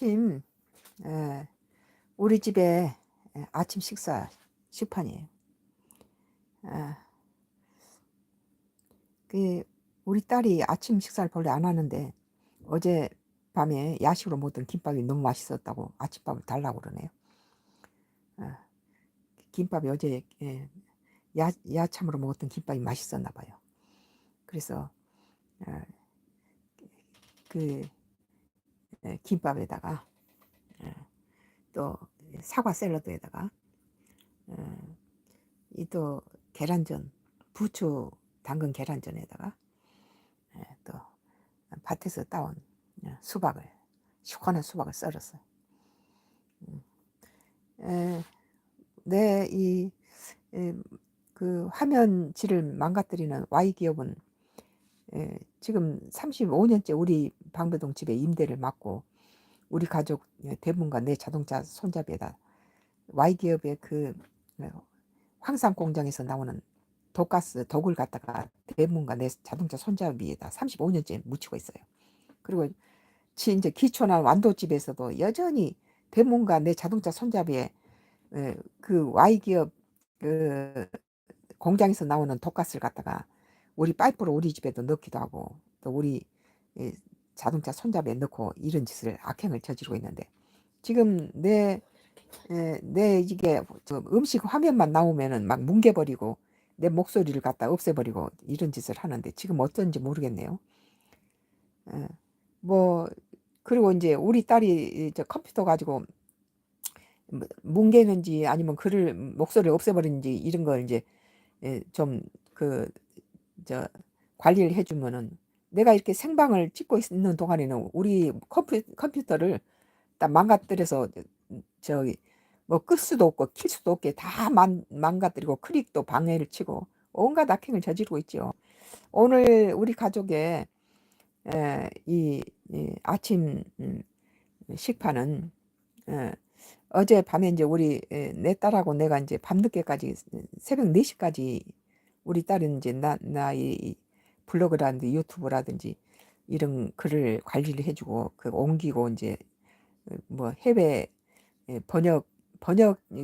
아침, 에, 우리 집에 아침 식판이에요. 아, 그 우리 딸이 아침 식사를 본래 안 하는데 어제 밤에 야식으로 먹던 김밥이 너무 맛있었다고 아침밥을 달라고 그러네요. 아, 김밥이 어제 야참으로 먹었던 김밥이 맛있었나 봐요. 그래서 아, 그 김밥에다가 또 사과 샐러드에다가 또 계란전, 부추 담근 계란전에다가 또 밭에서 따온 수박을, 시원한 수박을 썰었어요. 에, 내 그 화면질을 망가뜨리는 Y기업은 지금 35년째 우리 방배동 집에 임대를 맡고 우리 가족 대부분과 내 자동차 손잡이에다 Y기업의 그 황산 공장에서 나오는 독을 갖다가 대부분과 내 자동차 손잡이에다 35년째 묻히고 있어요. 그리고 이제 기초나 완도집에서도 여전히 대문과 내 자동차 손잡이에 그 Y기업 그 공장에서 나오는 독가스를 갖다가 우리 파이프로 우리 집에도 넣기도 하고 또 우리 자동차 손잡이에 넣고 이런 짓을 악행을 저지르고 있는데 지금 내 이게 음식 화면만 나오면은 막 뭉개버리고 내 목소리를 갖다 없애버리고 이런 짓을 하는데 지금 어쩐지 모르겠네요. 뭐 그리고 이제 우리 딸이 저 컴퓨터 가지고 뭉개는지 아니면 글을 목소리를 없애버리는지 이런 걸 이제 좀 저 관리를 해주면은 내가 이렇게 생방을 찍고 있는 동안에는 우리 컴퓨터를 딱 망가뜨려서 저기 뭐 끌 수도 없고 킬 수도 없게 다 망가뜨리고 클릭도 방해를 치고 온갖 악행을 저지르고 있죠. 오늘 우리 가족의 이 아침 식판은 어제 밤에 이제 우리 내 딸하고 내가 이제 밤늦게까지 새벽 4시까지 우리 딸은 이제 나이 블로그라든지 유튜브라든지 이런 글을 관리를 해주고 그 옮기고 이제 뭐 해외 번역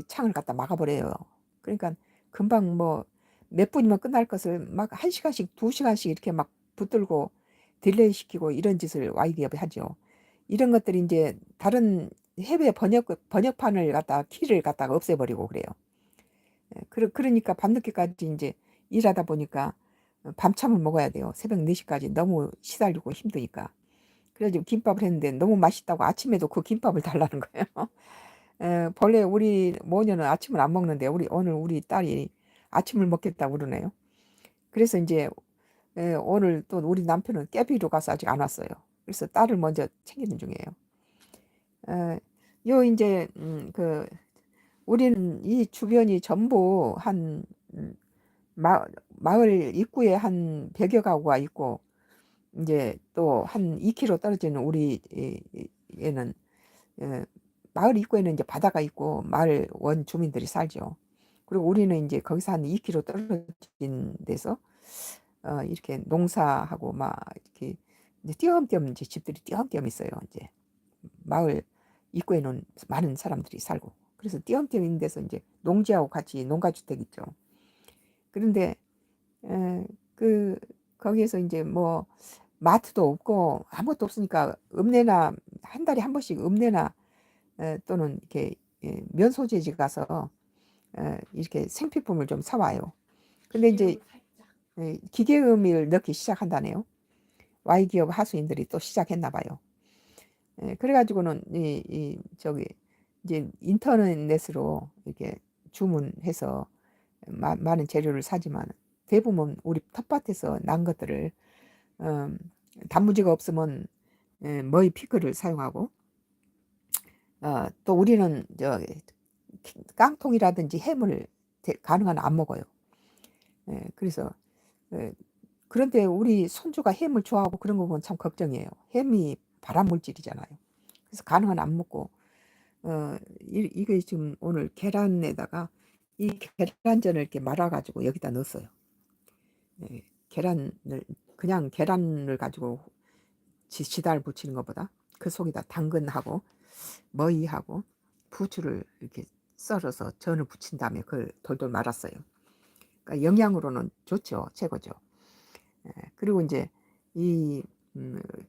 창을 갖다 막아버려요. 그러니까 금방 뭐 몇 분이면 끝날 것을 막 1시간씩 2시간씩 이렇게 막 붙들고 딜레이 시키고 이런 짓을 YD업이 하죠. 이런 것들이 이제 다른 해외 번역판을 갖다 키를 갖다가 없애버리고 그래요. 그러니까 밤늦게까지 이제 일하다 보니까 밤참을 먹어야 돼요. 새벽 4시까지 너무 시달리고 힘드니까. 그래가지고 김밥을 했는데 너무 맛있다고 아침에도 그 김밥을 달라는 거예요. 본래 우리 모녀는 아침을 안 먹는데 오늘 우리 딸이 아침을 먹겠다고 그러네요. 그래서 이제 오늘 또 우리 남편은 깨비로 가서 아직 안 왔어요. 그래서 딸을 먼저 챙기는 중이에요. 요 이제 우리는 이 주변이 전부 한 마을 입구에 한 100여 가구가 있고 이제 또 한 2km 떨어지는 우리 에는 마을 입구에는 이제 바다가 있고 마을 원 주민들이 살죠. 그리고 우리는 이제 거기서 한 2km 떨어진 데서 이렇게 농사하고 막 이렇게 이제 띄엄띄엄 이제 집들이 띄엄띄엄 있어요. 이제 마을 입구에는 많은 사람들이 살고 그래서 띄엄띄엄 있는 데서 이제 농지하고 같이 농가주택 있죠. 그런데 그 거기에서 이제 뭐 마트도 없고 아무것도 없으니까 읍내나 한 달에 한 번씩 읍내나 또는 이렇게 면소재지 가서 이렇게 생필품을 좀 사와요. 근데 이제 기계음을 넣기 시작한다네요. Y기업 하수인들이 또 시작했나 봐요. 그래가지고는 저기 이제 인터넷으로 이렇게 주문해서 많은 재료를 사지만 대부분 우리 텃밭에서 난 것들을 단무지가 없으면 머위 피클을 사용하고 또 우리는 깡통이라든지 햄을 가능한 안 먹어요. 그래서 그런데 우리 손주가 햄을 좋아하고 그런 거 보면 참 걱정이에요. 햄이 발암 물질이잖아요. 그래서 가능한 안 먹고 이게 지금 오늘 계란에다가 이 계란전을 이렇게 말아가지고 여기다 넣었어요. 계란을 그냥 계란을 가지고 지달 붙이는 것보다 그 속에다 당근하고 머위하고 부추를 이렇게 썰어서 전을 부친 다음에 그걸 돌돌 말았어요. 그러니까 영양으로는 좋죠. 최고죠. 그리고 이제 이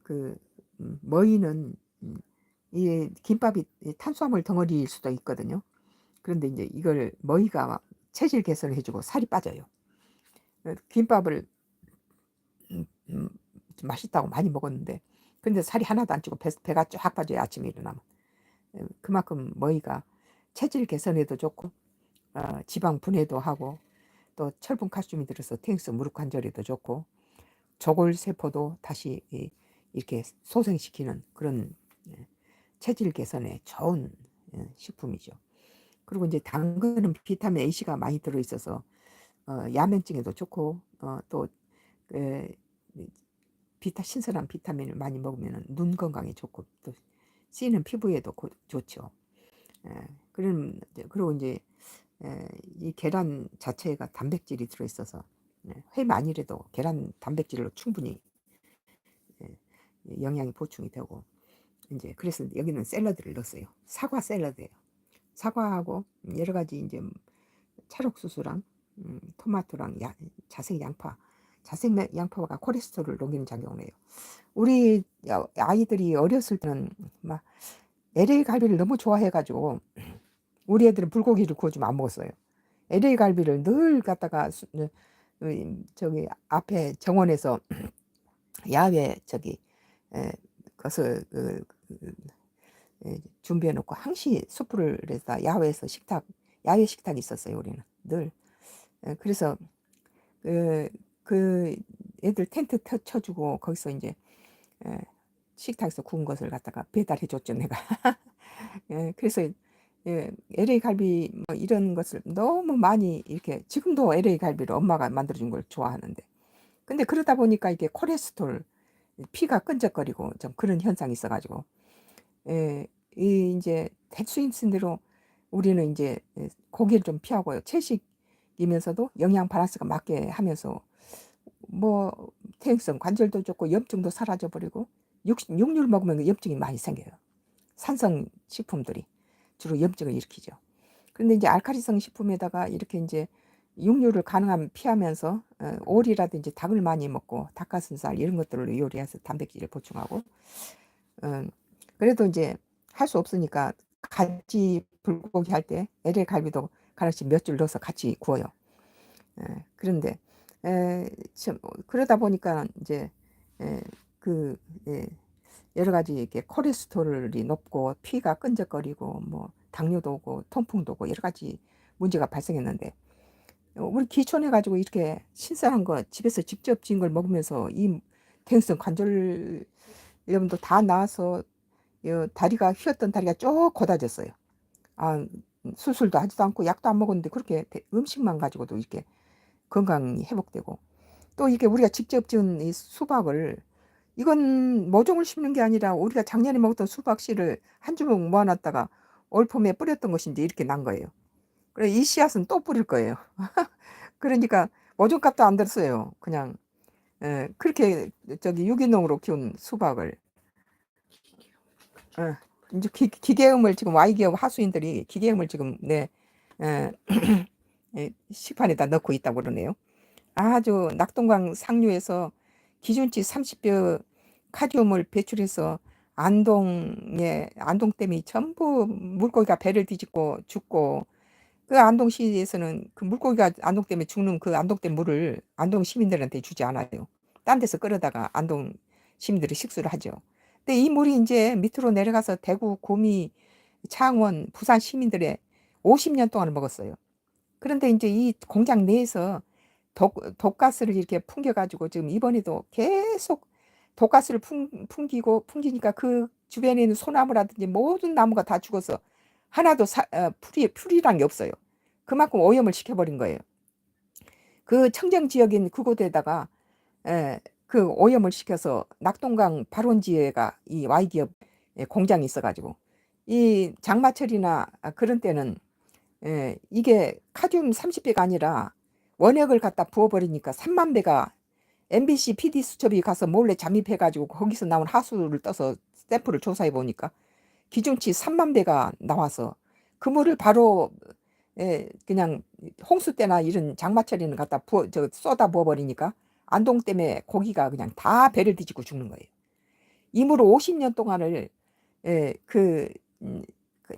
그 머위는 이 김밥이 탄수화물 덩어리일 수도 있거든요. 그런데 이제 이걸 머위가 체질 개선을 해주고 살이 빠져요. 김밥을 좀 맛있다고 많이 먹었는데 근데 살이 하나도 안 찌고 배가 쫙 빠져요. 아침에 일어나면. 그만큼 머위가 체질 개선에도 좋고 지방 분해도 하고 또 철분 칼슘이 들어서 테니스 무릎 관절에도 좋고 저골세포도 다시 이렇게 소생시키는 그런 체질 개선에 좋은 식품이죠. 그리고 이제 당근은 비타민 A가 많이 들어있어서 야면증에도 좋고 또 신선한 비타민을 많이 먹으면 눈 건강에 좋고 또 C는 피부에도 좋죠. 그리고 이제 이 계란 자체가 단백질이 들어있어서 회만이라도 계란 단백질로 충분히 영양이 보충이 되고 이제 그래서 여기는 샐러드를 넣었어요. 사과 샐러드예요. 사과하고 여러 가지 이제 찰옥수수랑 토마토랑 자색 양파가 콜레스테롤을 녹이는 작용을 해요. 우리 아이들이 어렸을 때는 막 LA 갈비를 너무 좋아해가지고 우리 애들은 불고기를 구워주면 안 먹었어요. LA 갈비를 늘 갖다가 저기 앞에 정원에서 야외 저기 그것을 준비해 놓고 항시 수프를 해서 야외에서 야외 식탁이 있었어요. 우리는 늘. 그래서 그 애들 텐트 쳐주고 거기서 이제 식탁에서 구운 것을 갖다가 배달해 줬죠, 내가. 그래서 LA 갈비 뭐 이런 것을 너무 많이 이렇게 지금도 LA 갈비를 엄마가 만들어준 걸 좋아하는데 근데 그러다 보니까 이게 콜레스테롤 피가 끈적거리고 좀 그런 현상이 있어가지고 이제 대충 대로 우리는 이제 고기를 좀 피하고요. 채식이면서도 영양 밸런스가 맞게 하면서 뭐 태행성 관절도 좋고 염증도 사라져 버리고 육류를 먹으면 염증이 많이 생겨요. 산성 식품들이 주로 염증을 일으키죠. 그런데 이제 알칼리성 식품에다가 이렇게 이제 육류를 가능하면 피하면서 오리라든지 닭을 많이 먹고 닭가슴살 이런 것들을 요리해서 단백질을 보충하고 그래도 이제 할 수 없으니까 같이 불고기 할 때 LA 갈비도 하나씩 몇 줄 넣어서 같이 구워요. 그런데 그러다 보니까 이제 그 여러 가지 이렇게 콜레스테롤이 높고 피가 끈적거리고 뭐 당뇨도 오고 통풍도 오고 여러 가지 문제가 발생했는데 우리 기촌해 가지고 이렇게 신선한 거 집에서 직접 지은 걸 먹으면서 이 대응성 관절염도 다 나아서 다리가 휘었던 다리가 쭉 곧아졌어요. 수술도 하지도 않고 약도 안 먹었는데 그렇게 음식만 가지고도 이렇게 건강이 회복되고 또 이게 우리가 직접 지은 이 수박을 이건 모종을 심는 게 아니라 우리가 작년에 먹었던 수박 씨를 한 주먹 모아놨다가 올 봄에 뿌렸던 것인데 이렇게 난 거예요. 그래 이 씨앗은 또 뿌릴 거예요. 그러니까 모종값도 안 들었어요. 그냥 그렇게 저기 유기농으로 키운 수박을 이제 기계음을 지금 Y기업 하수인들이 기계음을 지금 식판에다 넣고 있다고 그러네요. 아주 낙동강 상류에서 기준치 30배 카지움을 배출해서 안동댐이 전부 물고기가 배를 뒤집고 죽고 그 안동시에서는 그 물고기가 안동댐에 죽는 그 안동댐 물을 안동 시민들한테 주지 않아요. 딴 데서 끌어다가 안동 시민들이 식수를 하죠. 근데 이 물이 이제 밑으로 내려가서 대구, 구미, 창원, 부산 시민들의 50년 동안 먹었어요. 그런데 이제 이 공장 내에서 독가스를 이렇게 풍겨가지고 지금 이번에도 계속 독가스를 풍기니까 그 주변에 있는 소나무라든지 모든 나무가 다 죽어서 하나도 풀이란 게 없어요. 그만큼 오염을 시켜버린 거예요. 그 청정 지역인 그곳에다가 그 오염을 시켜서 낙동강 발원지에가 이 Y기업 공장이 있어가지고 이 장마철이나 그런 때는 이게 카듐 30배가 아니라 원액을 갖다 부어버리니까 3만 배가 MBC PD 수첩이 가서 몰래 잠입해가지고 거기서 나온 하수를 떠서 샘플을 조사해 보니까 기준치 3만 배가 나와서 그 물을 바로 그냥 홍수 때나 이런 장마철에는 갖다 쏟아 부어 버리니까 안동 때문에 고기가 그냥 다 배를 뒤집고 죽는 거예요. 이 물을 50년 동안을 그, 그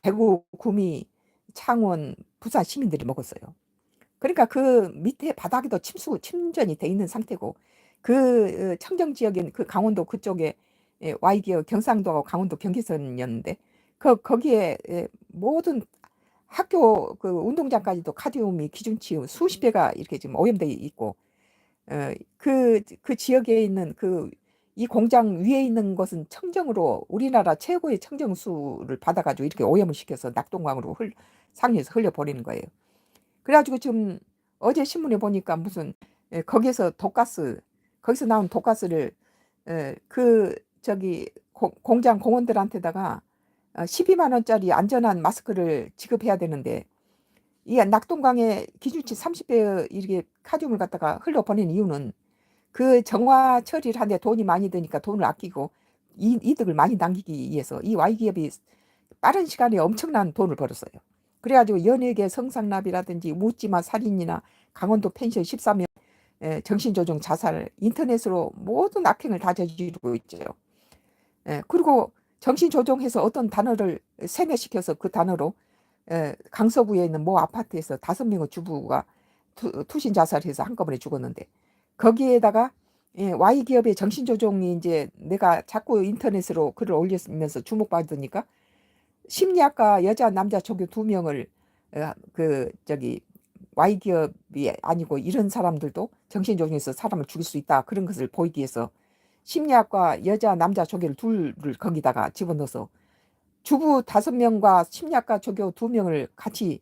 대구, 구미, 창원, 부산 시민들이 먹었어요. 그러니까 그 밑에 바닥에도 침전이 돼 있는 상태고 그 청정 지역인 그 강원도 그쪽에 Y기어 경상도하고 강원도 경계선이었는데 거기에 모든 학교 그 운동장까지도 카디움이 기준치 수십 배가 이렇게 지금 오염돼 있고 그 지역에 있는 이 공장 위에 있는 것은 청정으로 우리나라 최고의 청정수를 받아가지고 이렇게 오염을 시켜서 낙동강으로 상류에서 흘려버리는 거예요. 그래가지고 지금 어제 신문에 보니까 무슨 거기서 거기서 나온 독가스를 저기 공장 공원들한테다가 12만 원짜리 안전한 마스크를 지급해야 되는데 이 낙동강에 기준치 30배 이렇게 카륨을 갖다가 흘려보낸 이유는 그 정화 처리를 하는데 돈이 많이 드니까 돈을 아끼고 이득을 많이 남기기 위해서 이 Y기업이 빠른 시간에 엄청난 돈을 벌었어요. 그래가지고 연예계 성상납이라든지 묻지마 살인이나 강원도 펜션 13명 정신조종 자살 인터넷으로 모든 악행을 다 저지르고 있죠. 그리고 정신조종해서 어떤 단어를 세뇌시켜서 그 단어로 강서구에 있는 모 아파트에서 5명의 주부가 투신 자살해서 한꺼번에 죽었는데 거기에다가 Y기업의 정신조종이 이제 내가 자꾸 인터넷으로 글을 올리면서 주목받으니까 심리학과 여자 남자 조교 2명을 Y기업이 아니고 이런 사람들도 정신조종에서 사람을 죽일 수 있다 그런 것을 보이기 위해서 심리학과 여자 남자 조교를 둘을 거기다가 집어넣어서 주부 5명과 심리학과 조교 2명을 같이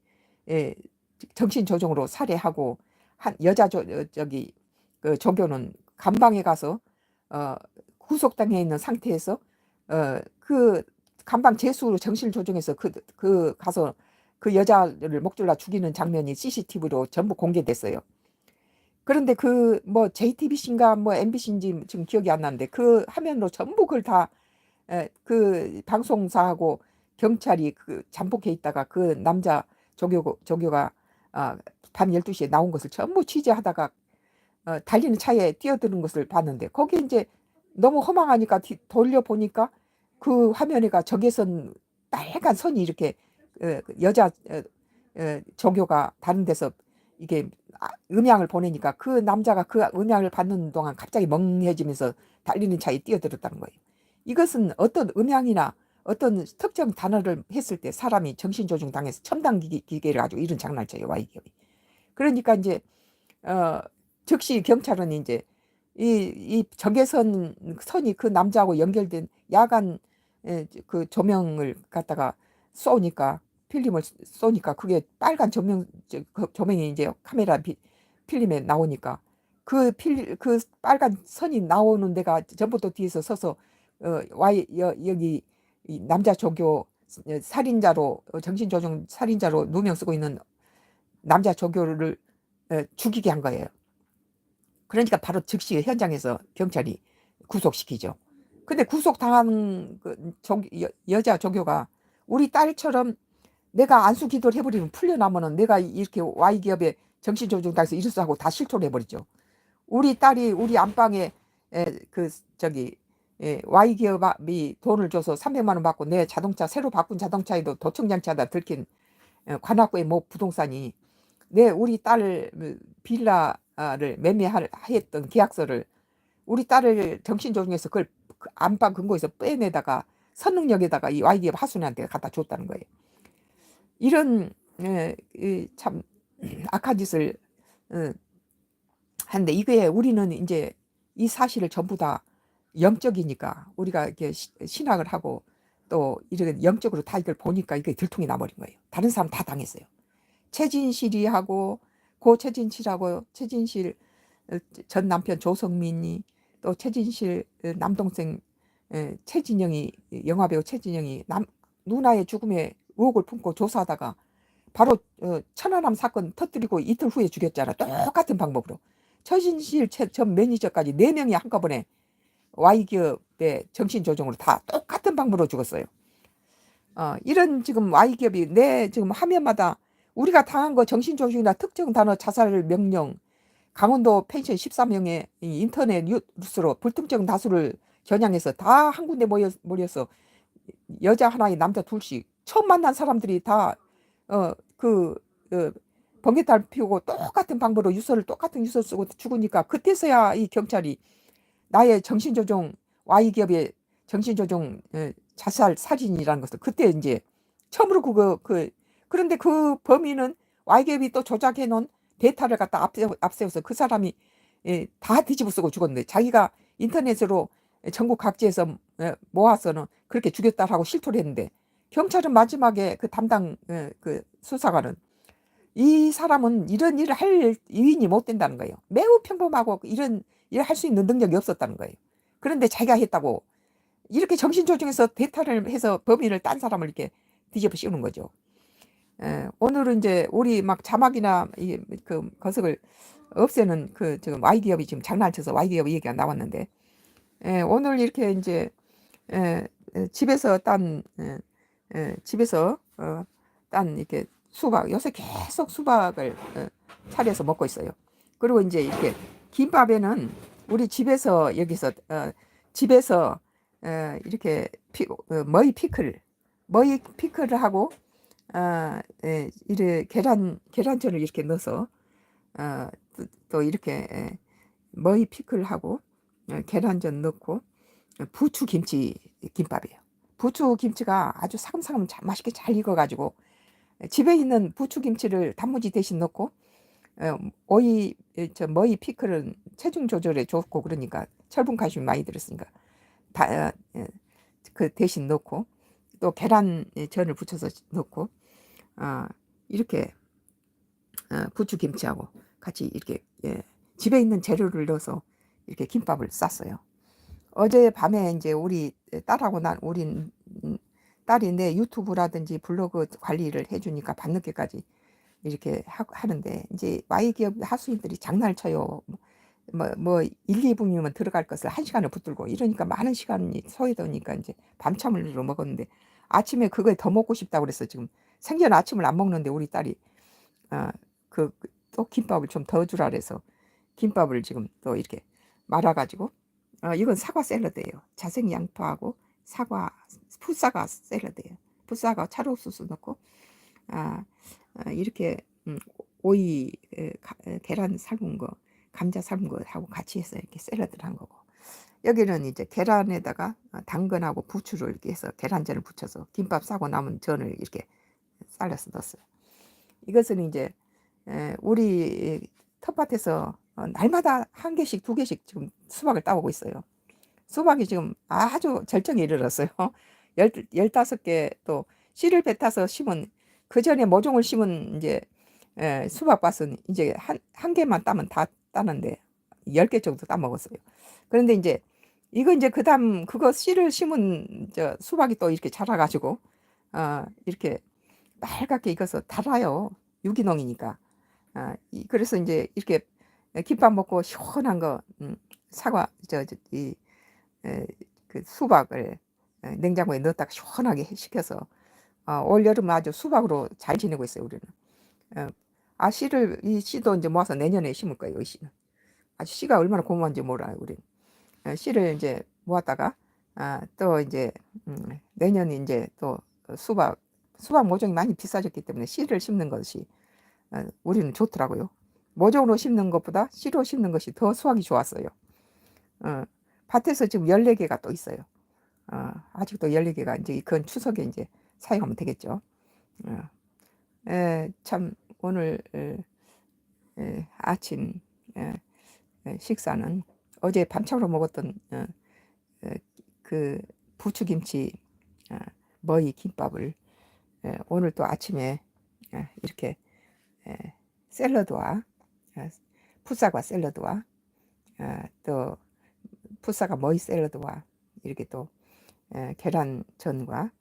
정신조종으로 살해하고 한 여자 그 조교는 감방에 가서 구속당해 있는 상태에서 그 감방 제수로 정신조종해서 가서 그 여자를 목졸라 죽이는 장면이 CCTV로 전부 공개됐어요. 그런데 뭐 JTBC인가 뭐 MBC인지 지금 기억이 안 나는데 그 화면으로 전부 그걸 다 그 방송사하고 경찰이 잠복해 있다가 그 남자 조교가 밤 12시에 나온 것을 전부 취재하다가 달리는 차에 뛰어드는 것을 봤는데 거기 이제 너무 허망하니까 돌려보니까 그 화면에가 적외선 빨간 선이 이렇게 여자 조교가 다른 데서 이게 음향을 보내니까 그 남자가 그 음향을 받는 동안 갑자기 멍해지면서 달리는 차에 뛰어들었다는 거예요. 이것은 어떤 음향이나 어떤 특정 단어를 했을 때 사람이 정신조종 당해서 첨단 기계를 가지고 이런 장난을 쳐요, Y기업이. 그러니까 이제 즉시 경찰은 이제 이 적외선 선이 그 남자하고 연결된 야간 그 조명을 갖다가 필름을 쏘니까 그게 빨간 조명이 이제 카메라 필름에 나오니까 그 빨간 선이 나오는 데가 전부 또 뒤에서 서서 여기 이 남자 조교 살인자로 정신조종 살인자로 누명 쓰고 있는 남자 조교를 죽이게 한 거예요. 그러니까 바로 즉시 현장에서 경찰이 구속시키죠. 근데 구속당한 여자 조교가 우리 딸처럼 내가 안수 기도를 해버리면 풀려나면은 내가 이렇게 Y기업에 정신조종 당해서 이럴수 하고 다 실토를 해버리죠. 우리 딸이 우리 안방에 Y기업이 돈을 줘서 300만 원 받고 내 자동차 새로 바꾼 자동차에도 도청장치하다 들킨 관악구의 모 부동산이 우리 딸 빌라를 매매했던 계약서를 우리 딸을 정신조종해서 그걸 안방 근거에서 빼내다가 선릉역에다가 이 Y기업 하수인한테 갖다 줬다는 거예요. 이런 참 악한 짓을 하는데 이게 우리는 이제 이 사실을 전부 다 영적이니까 우리가 이렇게 신학을 하고 또 이렇게 영적으로 다 이걸 보니까 이게 들통이 나버린 거예요. 다른 사람 다 당했어요. 최진실이하고 최진실하고 최진실 전 남편 조성민이 또 최진실 남동생 최진영이 영화배우 최진영이 누나의 죽음에 의혹을 품고 조사하다가 바로 천안함 사건 터뜨리고 이틀 후에 죽였잖아. 똑같은 방법으로. 최진실 전 매니저까지 4명이 한꺼번에 Y기업의 정신조종으로 다 똑같은 방법으로 죽었어요. 이런 지금 Y기업이 내 지금 화면마다 우리가 당한 거 정신조종이나 특정 단어 자살 명령, 강원도 펜션 14명의 인터넷 뉴스로 불특정 다수를 겨냥해서 다 한 군데 모여서 여자 하나에 남자 둘씩 처음 만난 사람들이 다 그 번개탈 피우고 똑같은 방법으로 똑같은 유서 쓰고 죽으니까 그때서야 이 경찰이 나의 정신조종 Y기업의 정신조종 자살 살인이라는 것을 그때 이제 처음으로 그런데 그 범인은 Y기업이 또 조작해 놓은 데이터를 갖다 앞세워서 그 사람이 다 뒤집어 쓰고 죽었는데 자기가 인터넷으로 전국 각지에서 모아서는 그렇게 죽였다라고 실토를 했는데 경찰은 마지막에 그 담당 그 수사관은 이 사람은 이런 일을 할 유인이 못 된다는 거예요. 매우 평범하고 이런 일을 할 수 있는 능력이 없었다는 거예요. 그런데 자기가 했다고 이렇게 정신조종해서 대타를 해서 범인을 딴 사람을 이렇게 뒤집어 씌우는 거죠. 오늘은 이제 우리 막 자막이나 그 거석을 없애는 그 지금 Y기업이 지금 장난쳐서 Y기업 얘기가 나왔는데 오늘 이렇게 이제 집에서 집에서 딴 이렇게 수박 요새 계속 수박을 차려서 먹고 있어요. 그리고 이제 이렇게 김밥에는 우리 집에서 여기서 집에서 이렇게 머위 피클을 하고 이래 계란전을 이렇게 넣어서 또 이렇게 머위 피클하고 계란전 넣고 부추 김치 김밥이에요. 부추 김치가 아주 사금사금 맛있게 잘 익어가지고 집에 있는 부추 김치를 단무지 대신 넣고 머위 피클은 체중 조절에 좋고 그러니까 철분 칼슘이 많이 들었으니까 그 대신 넣고 또 계란전을 부쳐서 넣고 이렇게 부추 김치하고 같이 이렇게 집에 있는 재료를 넣어서 이렇게 김밥을 쌌어요. 어제 밤에 이제 우리 딸하고 우린 딸이 내 유튜브라든지 블로그 관리를 해주니까 밤늦게까지 이렇게 하는데 이제 Y기업 하수인들이 장난을 쳐요. 뭐 1, 2분이면 들어갈 것을 1시간을 붙들고 이러니까 많은 시간이 소요되니까 이제 밤참으로 먹었는데 아침에 그거에 더 먹고 싶다고 그래서 지금 생전 아침을 안 먹는데 우리 딸이 또 김밥을 좀 더 주라 그래서 김밥을 지금 또 이렇게 말아가지고 이건 사과 샐러드예요. 자색 양파하고 풋사과 샐러드예요. 풋사과 찰옥수수 넣고 이렇게 오이 계란 삶은 거 감자 삶은 거 하고 같이 해서 이렇게 샐러드를 한 거고 여기는 이제 계란에다가 당근하고 부추를 이렇게 해서 계란전을 붙여서 김밥 싸고 남은 전을 이렇게 쌀려서 넣었어요. 이것은 이제 우리 텃밭에서 날마다 1개씩 2개씩 지금 수박을 따오고 있어요. 수박이 지금 아주 절정에 이르렀어요. 15개 또 씨를 뱉어서 심은 그 전에 모종을 심은 이제 수박밭은 이제 한 개만 따면 다 따는데 10개 정도 따 먹었어요. 그런데 이제 이거 이제 그다음 그거 씨를 심은 수박이 또 이렇게 자라가지고 이렇게 빨갛게 익어서 달아요. 유기농이니까. 그래서 이제 이렇게 김밥 먹고 시원한 거 사과 그 수박을 냉장고에 넣었다가 시원하게 식혀서 올 여름 아주 수박으로 잘 지내고 있어요 우리는. 이 씨도 이제 모아서 내년에 심을 거예요. 이 씨는 아주 씨가 얼마나 고마운지 몰라요 우리는. 씨를 이제 모았다가 또 이제 내년에 이제 또 수박 모종이 많이 비싸졌기 때문에 씨를 심는 것이 우리는 좋더라고요. 모종으로 심는 것보다 씨로 심는 것이 더 수확이 좋았어요. 밭에서 지금 14개가 또 있어요. 아직도 14개가 이제 그건 추석에 이제 사용하면 되겠죠. 참 오늘 아침 식사는 어제 밤참으로 먹었던 그 부추김치 머위 김밥을 오늘 또 아침에 이렇게 샐러드와 풋사과 샐러드와 또 풋사과 머위 샐러드와 이렇게 또 계란전과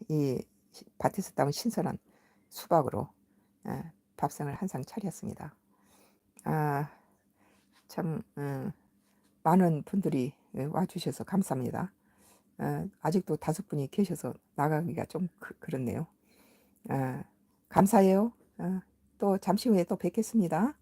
이 밭에서 따온 신선한 수박으로 밥상을 한 상 차렸습니다. 참 많은 분들이 와주셔서 감사합니다. 아직도 5분이 계셔서 나가기가 좀 그렇네요. 감사해요. 또 잠시 후에 또 뵙겠습니다.